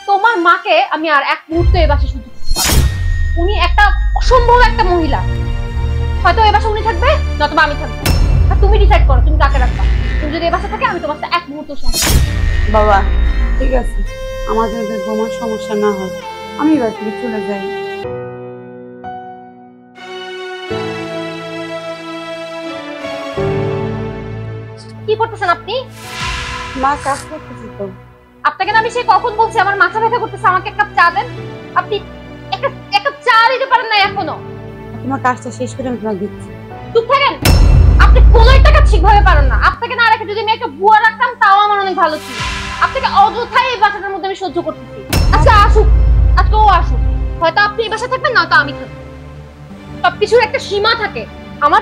তোমার মাকে আমি আর এক মুহূর্তে এই বাসায় সহ্য করতে পারবো না। উনি একটা অসম্ভব একটা মহিলা। হয়তো এই বাসায় উনি থাকবে, নতুবা আমি থাকবো। আর তুমি ডিসাইড করো তুমি কাকে রাখবা। তুমি যদি এই বাসা থাকে আমি তোমার সাথে এক মুহূর্ত সংসার। বাবা ঠিক আছে, আমার যদি তোমার সমস্যা না হয় আমি এবার থেকে চলে যাই। কি করতেছেন আপনি? মা কাজ করতেছি তো। আপনাকে না আমি সে কখন বলছি আমার মাথা ব্যথা করতেছে, আমাকে এক কাপ চা দেন। আপনি এক কাপ চা দিতে পারেন না এখনো? তোমার কাজটা শেষ করে আমি তোমাকে দিচ্ছি। চুপ থাকেন। আপনি কোনো টাকা ঠিকভাবে পারেন না। আপনাকে না রেখে যদি আমি একটা বুয়া রাখতাম তাও আমার অনেক ভালো ছিল। আপনাকে অযথাই এই বাসাটার মধ্যে আমি সহ্য করতেছি। আচ্ছা আসুক, আজকে ও আসুক। হয়তো আপনি এই বাসায় থাকবেন, না তো আমি থাকবো। সবকিছুর একটা সীমা থাকে। আমার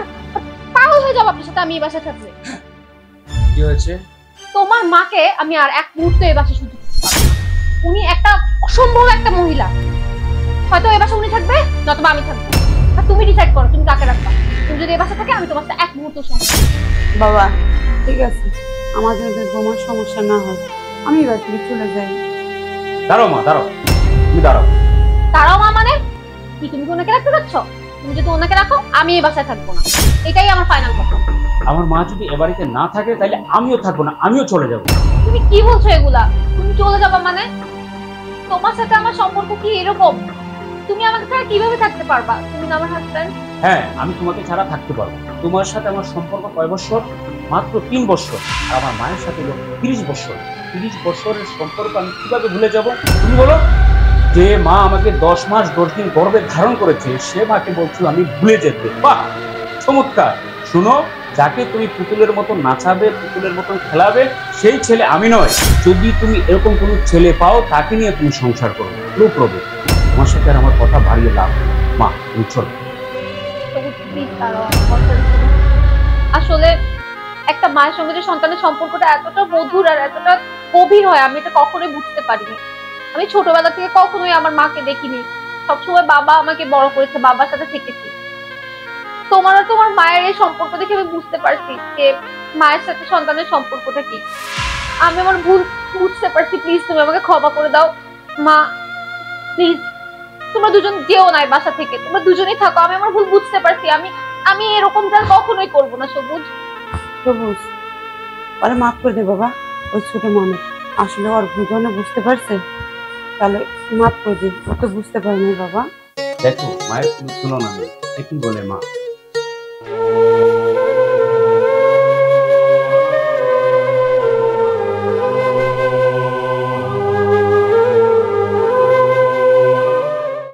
পাগল হয়ে যাবো আপনার সাথে আমি এই বাসায় থাকলে। কি হয়েছে? তোমার মাকে আমি আর এক মুহূর্তে এই বাসায় সহ্য করতে পারবো না। উনি একটা অসম্ভব একটা মহিলা। হয়তো এই বাসায় উনি থাকবে, নতুবা আমি থাকবো। আর তুমি ডিসাইড করো তুমি কাকে রাখবা। তুমি যদি এই বাসা থাকে আমি তোমার সাথে এক মুহূর্ত সংসার। বাবা ঠিক আছে, আমার যদি তোমার সমস্যা না হয় আমি এবার থেকে চলে যাই। দাঁড়াও মা, দাঁড়াও, তুমি দাঁড়াও। তারাও মা মানে কি? তুমি কি ওনাকে রাখতে চাচ্ছ? তুমি যদি ওনাকে রাখো আমি এই বাসায় থাকবো না। এটাই আমার ফাইনাল কথা। আমার মা যদি এ বাড়িতে না থাকে তাহলে আমিও থাকবো না, আমিও চলে যাবো। তুমি কি বলছো এগুলা? তুমি চলে যাবা মানে? তোমার সাথে আমার সম্পর্ক কি এরকম? তুমি আমাকে ছাড়া কিভাবে থাকতে পারবা? তুমি না আমার হাজবেন্ড। হ্যাঁ, আমি তোমাকে ছাড়া থাকতে পারবো। তোমার সাথে আমার সম্পর্ক কয় বছর? মাত্র 3 বছর। আর আমার মায়ের সাথে হলো 30 বছর। 30 বছরের সম্পর্ক আমি কিভাবে ভুলে যাব? তুমি বলো। যে মা আমাকে 10 মাস 10 দিন গর্ভে ধারণ করেছে সে মাকে বলছো আমি ভুলে যেতে। বাহ, চমৎকার। শুনো, যাকে তুমি পুতুলের মতো নাচাবে, পুতুলের মতো খেলাবে, সেই ছেলে আমি নয়। যদি তুমি এরকম কোনো ছেলে পাও তাকে নিয়ে তুমি সংসার করো। No problem. তোমার সাথে আর আমার কথা বাড়িয়ে লাভ নেই। মা তুমি চলো। আসলে একটা মায়ের সঙ্গে যে সন্তানের সম্পর্কটা এতটা মধুর আর এতটা গভীর হয় আমি এটা কখনোই বুঝতে পারিনি। আমি ছোটবেলা থেকে কখনোই আমার মাকে দেখিনি। সবসময় বাবা আমাকে বড় করেছে, বাবার সাথে থেকেছি। তোমার আর তোমার মায়ের এই সম্পর্ক দেখে আমি বুঝতে পারছি যে মায়ের সাথে সন্তানের সম্পর্কটা কি। আমি আমার ভুল বুঝতে পারছি। প্লিজ তুমি আমাকে ক্ষমা করে দাও মা, প্লিজ। তোমরা দুজন যেও না বাসা থেকে, তোমরা দুজনেই থাকো। আমি আমার ভুল বুঝতে পারছি। আমি এরকমটা কখনোই করবো না সবুজ। সবুজ আরে মাফ করে দে বাবা, ওই ছোট মানুষ আসলে ওর ভুল বুঝতে পারছে, তাহলে মাফ করে দে। ও তো বুঝতে পারিনি বাবা। দেখো মায়ের কোনো তুলনা নেই। কি বলে মা?